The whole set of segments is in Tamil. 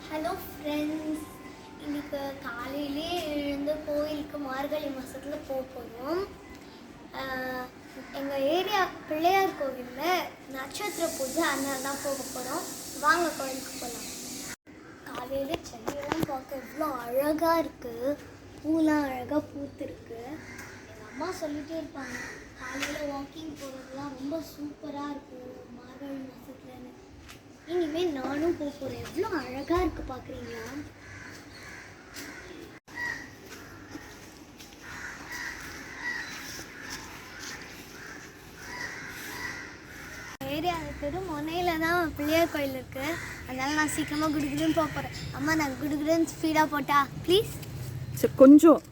ஹலோ ஃப்ரெண்ட்ஸ், இன்றைக்கி காலையிலே எழுந்து கோயிலுக்கு மார்கழி மாதத்தில் போக போகிறோம். எங்கள் ஏரியா பிள்ளையார் கோவிலில் நட்சத்திர பூஜை, அதனால தான் போக போகிறோம். வாங்க கோயிலுக்கு போகலாம். காலையில் செடியெல்லாம் பார்க்க எவ்வளோ அழகாக இருக்குது, பூலாம் அழகாக பூத்துருக்கு. எங்கள் அம்மா சொல்லிகிட்டே இருப்பாங்க, காலையில் வாக்கிங் போகிறதுலாம் ரொம்ப சூப்பராக இருக்கும் மார்கழி மாதத்துலன்னு. இனிமேல் நானும் போக போகிறேன். எவ்வளோ அழகாக இருக்குது பார்க்குறீங்களா? ஏரியா தெரு முனையில் தான் பிள்ளையார் கோயில் இருக்குது. அதனால் நான் சீக்கிரமாக குடுகுடுன்னு போக போகிறேன். அம்மா, நான் குடுகுடுன்னு ஸ்பீடாக போட்டா ப்ளீஸ்? சரி, கொஞ்சம்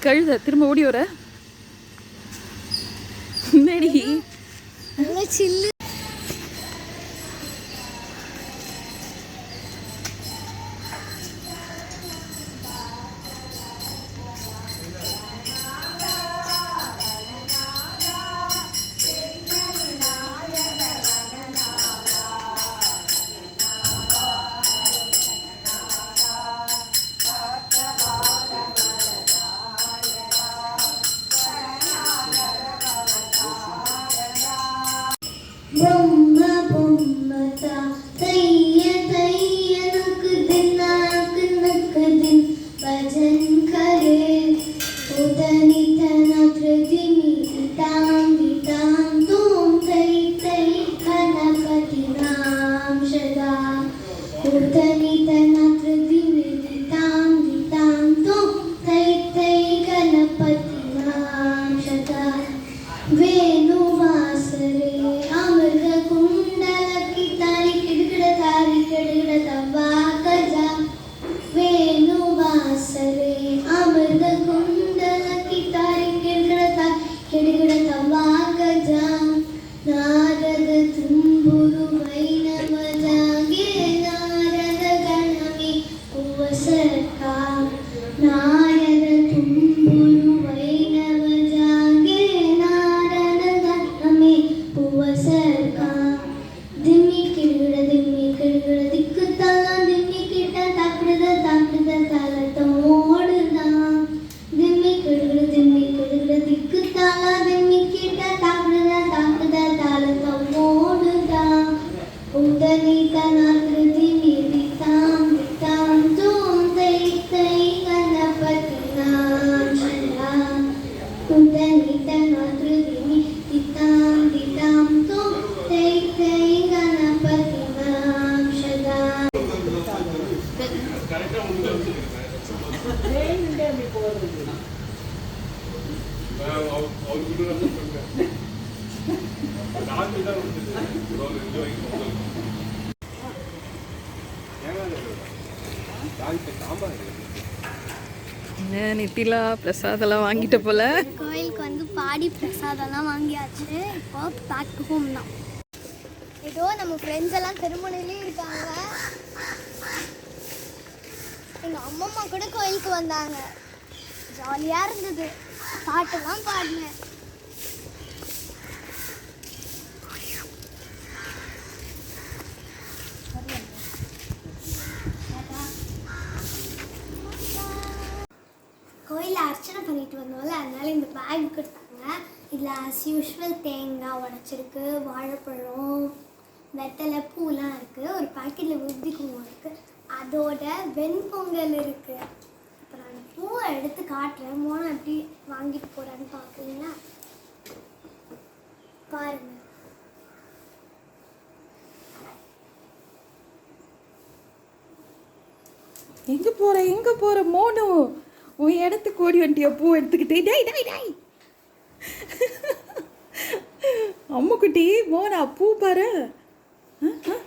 கழுத திரும்ப ஓடி வர என்னடி சில்லு. நித்திலா பிரசாதெல்லாம் வாங்கிட்ட போல. கோயிலுக்கு வந்து பாடி பிரசாதம்லாம் வாங்கியாச்சு. இப்போ பேக் டு ஹோம் தான். ஏதோ நம்ம ஃப்ரெண்ட்ஸ் எல்லாம் திருமணிலே இருக்காங்க. எங்கள் அம்மம்மா கூட கோயிலுக்கு வந்தாங்க. ஜாலியாக இருந்தது. பாட்டெல்லாம் பாடினேன். கோயிலில் அர்ச்சனை பண்ணிட்டு வந்தோம்ல, அதனால இந்த பேக் கொடுத்தாங்க. இதில் ஆஸ் யூஷுவல் தேங்காய் உடச்சிருக்கு, வாழைப்பழம், வெத்தலை, பூலாம் இருக்குது. ஒரு பாக்கெட்டில் விருத்தி குங்குமம் இருக்குது. அதோட வெண்பொங்கல் இருக்குது. அப்புறம் அந்த பூவை எடுத்து காட்டுறேன். மோனை எப்படி வாங்கிட்டு போகிறான்னு பார்க்குறீங்களா? பாருங்கள். எங்க போற மோனு? உன் இடத்துக்கு ஓடி வந்துட்டியா பூ எடுத்துக்கிட்டு? டேய் டேய் டேய், அம்முக்குட்டி மோனா பூ பாரு.